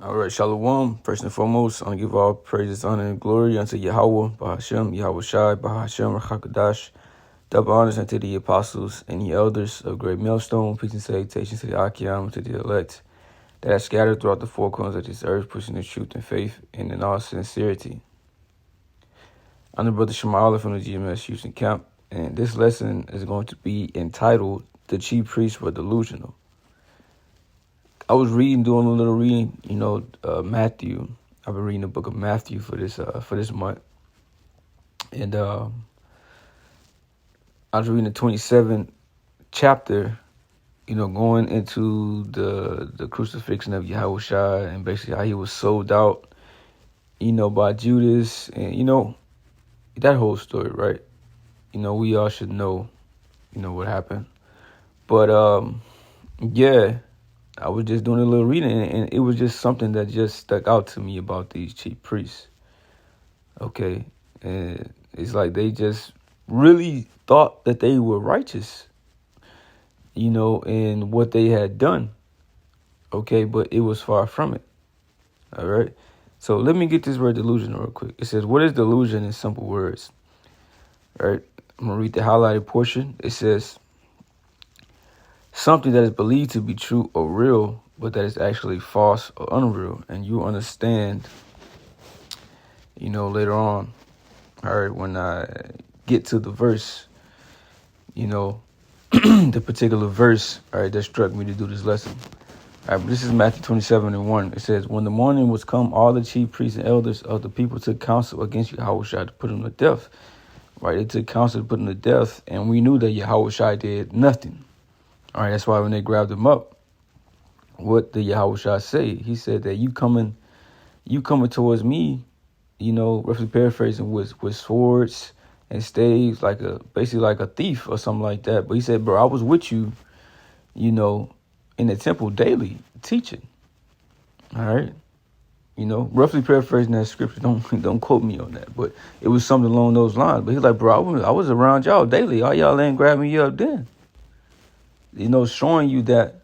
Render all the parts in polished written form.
All right, Shalom. First and foremost, I want to give all praises, honor, and glory unto Yahweh, Bahashem, Yahweh Shai, Bahashem, Rachakadash. Double honors unto the apostles and the elders of Great Millstone. Peace and salutations to the Akim, to the elect that are scattered throughout the four corners of this earth, pushing the truth and faith and in all sincerity. I'm the brother Shemala from the GMS Houston camp, and this lesson is going to be entitled "The Chief Priests Were Delusional." I was doing a little reading, Matthew. I've been reading the book of Matthew for this month, and I was reading the 27th chapter, going into the crucifixion of Yahweh Shai and basically how he was sold out, by Judas, and that whole story, right? We all should know, what happened, but yeah. I was just doing a little reading, and it was just something that just stuck out to me about these chief priests. Okay, and it's like they just really thought that they were righteous, in what they had done. Okay, but it was far from it. All right, so let me get this word delusional real quick. It says, "What is delusion in simple words?" All right, I'm gonna read the highlighted portion. It says, something that is believed to be true or real, but that is actually false or unreal. And you understand, later on, all right, when I get to the verse, the particular verse, all right, that struck me to do this lesson. All right, but this is Matthew 27:1. It says, "When the morning was come, all the chief priests and elders of the people took counsel against Yahweh Shai to put him to death." Right, they took counsel to put him to death, and we knew that Yahweh Shai did nothing. All right, that's why when they grabbed him up, what did Yahweh Shai say? He said that you coming towards me, roughly paraphrasing, with swords and staves, basically like a thief or something like that. But he said, bro, I was with you, in the temple daily teaching. All right, roughly paraphrasing that scripture. Don't quote me on that, but it was something along those lines. But he's like, bro, I was around y'all daily. All y'all ain't grabbing me up then. Showing you that,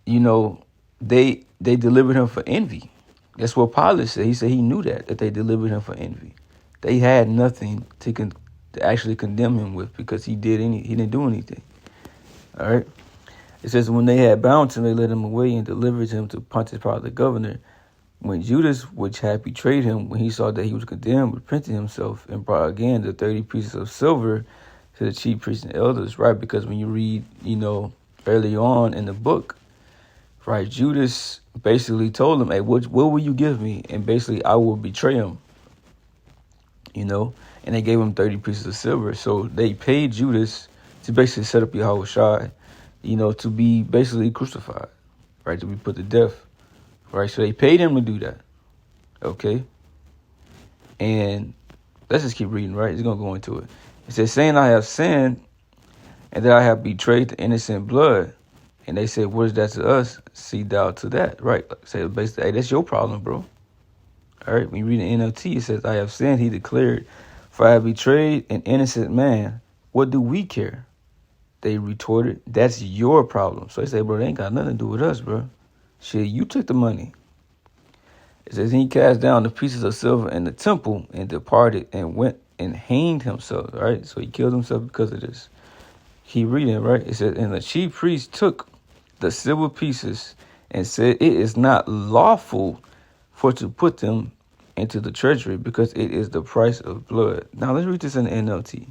they delivered him for envy. That's what Pilate said. He said he knew that they delivered him for envy. They had nothing to actually condemn him with because he didn't do anything. All right. It says when they had bound him, they led him away and delivered him to Pontius Pilate the governor. When Judas, which had betrayed him, when he saw that he was condemned, repented himself and brought again the 30 pieces of silver to the chief priests and elders, right? Because when you read, early on in the book, right, Judas basically told him, hey, what will you give me? And basically, I will betray him, and they gave him 30 pieces of silver. So they paid Judas to basically set up Yahweh Shai, to be basically crucified, right, to be put to death, right? So they paid him to do that, okay? And let's just keep reading, right? It's going to go into it. It says, saying, I have sinned and that I have betrayed the innocent blood. And they said, what is that to us? See thou to that, right? Say basically, hey, that's your problem, bro. All right, when you read the NLT, it says, I have sinned, he declared, for I have betrayed an innocent man. What do we care? They retorted, that's your problem. So they say, bro, they ain't got nothing to do with us, bro. Shit, you took the money. It says, he cast down the pieces of silver in the temple and departed and went and hanged himself, right? So he killed himself because of this. Keep reading, right? It says, and the chief priest took the silver pieces and said, it is not lawful for to put them into the treasury because it is the price of blood. Now let's read this in the NLT.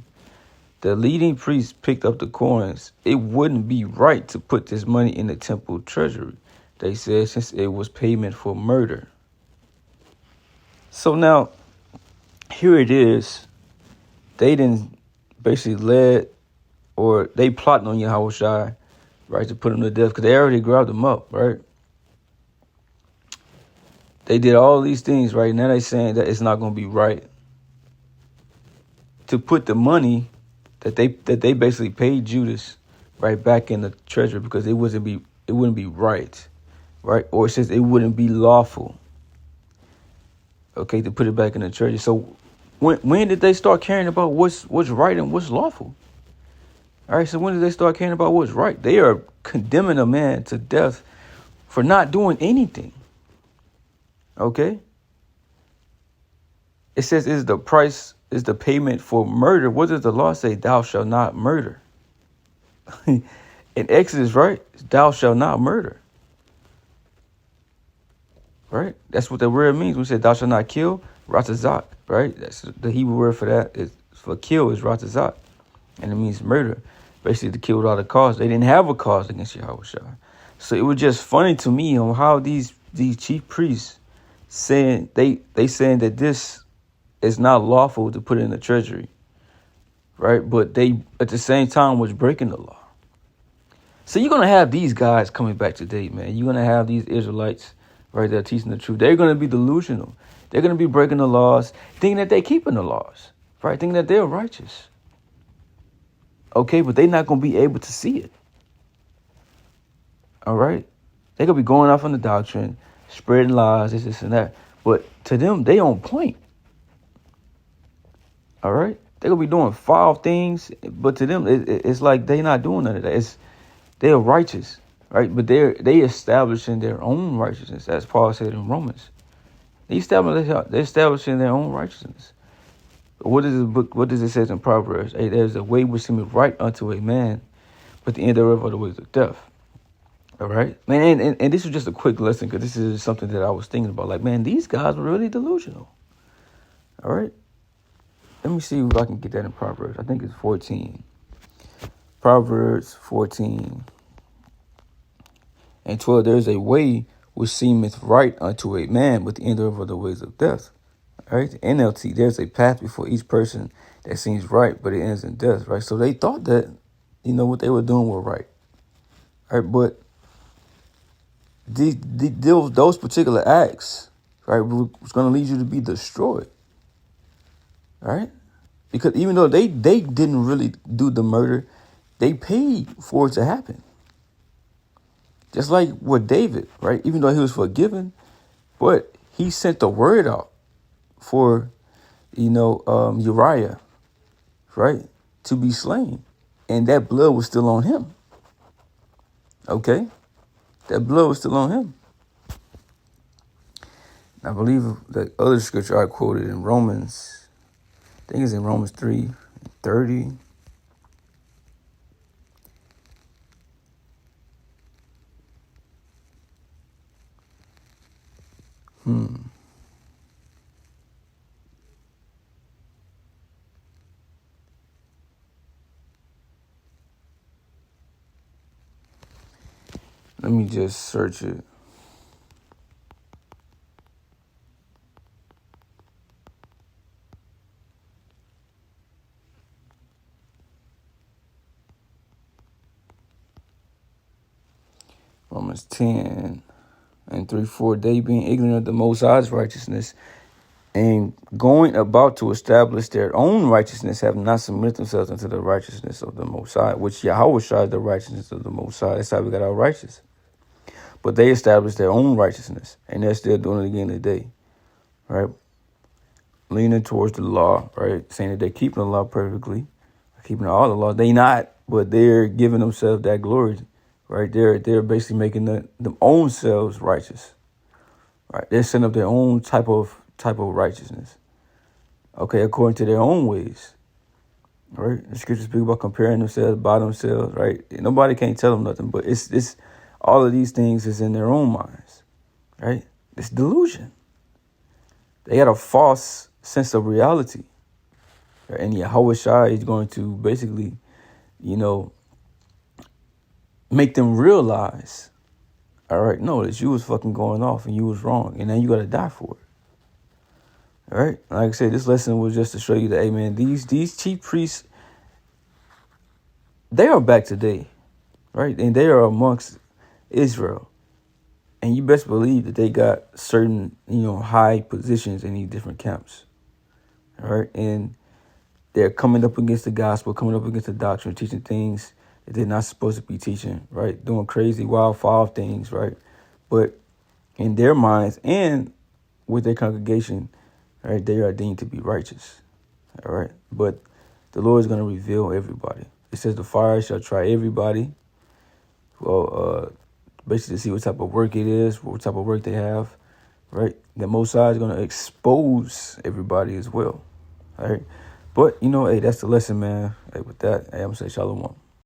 The leading priest picked up the coins. It wouldn't be right to put this money in the temple treasury, they said, since it was payment for murder. So now, here it is. They didn't basically they plotting on Yahweh Shai, right, to put him to death because they already grabbed him up, right? They did all these things, right? Now they saying that it's not going to be right to put the money that they basically paid Judas right back in the treasury because it wouldn't be right, or it says it wouldn't be lawful, okay, to put it back in the treasury. So when did they start caring about what's right and what's lawful? All right, so when did they start caring about what's right? They are condemning a man to death for not doing anything. Okay? It says is the payment for murder. What does the law say? Thou shalt not murder. In Exodus, right? Thou shalt not murder. Right? That's what the word means. We said thou shalt not kill, ratazak, right? That's the Hebrew word for that. Is for kill is ratazak. And it means murder. Basically to kill without a cause. They didn't have a cause against Yahweh Shai. So it was just funny to me on how these chief priests saying they saying that this is not lawful to put in the treasury. Right? But they at the same time was breaking the law. So you're gonna have these guys coming back today, man. You're gonna have these Israelites, right, that are teaching the truth. They're gonna be delusional. They're gonna be breaking the laws, thinking that they're keeping the laws, right? Thinking that they're righteous. Okay, but they're not gonna be able to see it. All right? They're gonna be going off on the doctrine, spreading lies, this and that. But to them, they on point. All right? They're gonna be doing foul things, but to them, it's like they're not doing none of that. They're righteous, right? But they establishing their own righteousness, as Paul said in Romans. They're establishing their own righteousness. What is the book? What does it say in Proverbs? Hey, there's a way which seemeth right unto a man, but the end thereof are the ways of death. All right, man. And this is just a quick lesson because this is something that I was thinking about. Like, man, these guys were really delusional. All right. Let me see if I can get that in Proverbs. I think it's 14. Proverbs 14 and 12. There's a way which seemeth right unto a man, but the end thereof are the ways of death. All right. NLT. There's a path before each person that seems right, but it ends in death. Right. So they thought that, what they were doing were right. All right. But those particular acts, right, was going to lead you to be destroyed. All right. Because even though they didn't really do the murder, they paid for it to happen. Just like with David, right? Even though he was forgiven, but he sent the word out for, Uriah, right, to be slain. And that blood was still on him. Okay? That blood was still on him. I believe the other scripture I quoted in Romans, I think it's in Romans 3:30. Let me just search it. Romans 10 and 3:4. They being ignorant of the Most High's righteousness and going about to establish their own righteousness, have not submitted themselves unto the righteousness of the Most High, which Yahweh Shai is the righteousness of the Most High. That's how we got our righteousness. But they established their own righteousness, and they're still doing it again today, right? Leaning towards the law, right? Saying that they're keeping the law perfectly, keeping all the law. They not, but they're giving themselves that glory, right? They're basically making them own selves righteous, right? They're setting up their own type of righteousness, okay, according to their own ways, right? The scriptures speak about comparing themselves by themselves, right? Nobody can't tell them nothing, but it's all of these things is in their own minds, right? It's delusion. They got a false sense of reality, right? And Yahweh Shai is going to basically, make them realize, all right, no, that you was fucking going off and you was wrong, and then you got to die for it. All right, like I said, this lesson was just to show you that, hey man, these chief priests, they are back today, right? And they are amongst Israel. And you best believe that they got certain, high positions in these different camps. All right. And they're coming up against the gospel, coming up against the doctrine, teaching things that they're not supposed to be teaching, right? Doing crazy, wild, foul things, right? But in their minds and with their congregation, right, they are deemed to be righteous. All right. But the Lord is going to reveal everybody. It says the fire shall try everybody. Well, basically to see what type of work it is, what type of work they have, right? The Most High is going to expose everybody as well, all right? But, hey, that's the lesson, man. Hey, with that, I'm going to say shalom.